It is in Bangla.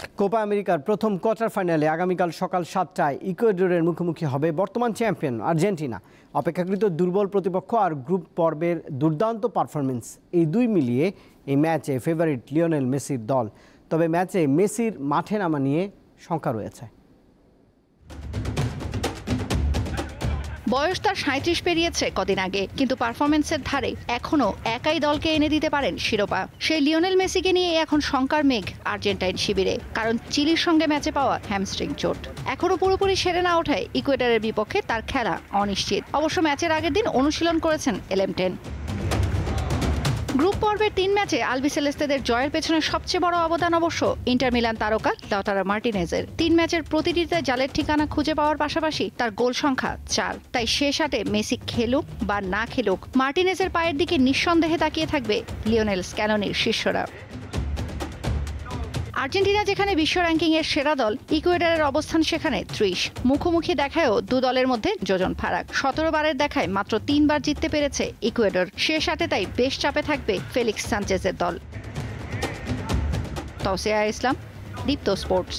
কোপা আমেরিকার প্রথম কোয়ার্টার ফাইনালে আগামীকাল সকাল 7টায় ইকুয়েডরের মুখোমুখি হবে বর্তমান চ্যাম্পিয়ন আর্জেন্টিনা। অপেক্ষাকৃত দুর্বল প্রতিপক্ষ আর গ্রুপ পর্বের দুর্দান্ত পারফরমেন্স, এই দুই মিলিয়ে এই ম্যাচে ফেভারিট লিওনেল মেসির দল। তবে ম্যাচে মেসির মাঠে নামা নিয়ে শঙ্কা রয়েছে। বয়স তার ৩৭ পেরিয়েছে কদিন আগে, কিন্তু পারফরমেন্সের ধারে এখনো একাই দলকে এনে দিতে পারেন শিরোপা। সেই লিওনেল মেসিকে নিয়ে এখন শঙ্কার মেঘ আর্জেন্টাইন শিবিরে, কারণ চিলির সঙ্গে ম্যাচে পাওয়া হ্যামস্ট্রিং চোট এখনো পুরোপুরি সেরে না ওঠায় ইকুয়েডরের বিপক্ষে তার খেলা অনিশ্চিত। অবশ্য ম্যাচের আগের দিন অনুশীলন করেছেন এলেমটেন। গ্রুপ পর্বের ৩ ম্যাচে আলবিসেলেস্তেদের জয়ের পেছনে সবচেয়ে বড় অবদান অবশ্য ইন্টার মিলান তারকা লাউতারো মার্টিনেজের। ৩ ম্যাচের প্রতিটিতে জালের ঠিকানা খুঁজে পাওয়ার পাশাপাশি তার গোল সংখ্যা ৪। তাই শেষ আটে মেসি খেলুক বা না খেলুক, মার্টিনেজের পায়ের দিকে নিঃসন্দেহে তাকিয়ে থাকবে লিওনেল স্ক্যালোনির শিষ্যরা। আর্জেন্টিনা যেখানে বিশ্ব র্যাঙ্কিংয়ের সেরা দল, ইকুয়েডরের অবস্থান সেখানে ৩০। মুখোমুখি দেখায়ও দু দলের মধ্যে যোজন ফারাক। ১৭ বারের দেখায় মাত্র ৩ বার জিততে পেরেছে ইকুয়েডর। শেষ আটে তাই বেশ চাপে থাকবে ফেলিক্স সানচেজের দল। তৌসিয়া ইসলাম, দীপ্ত স্পোর্টস।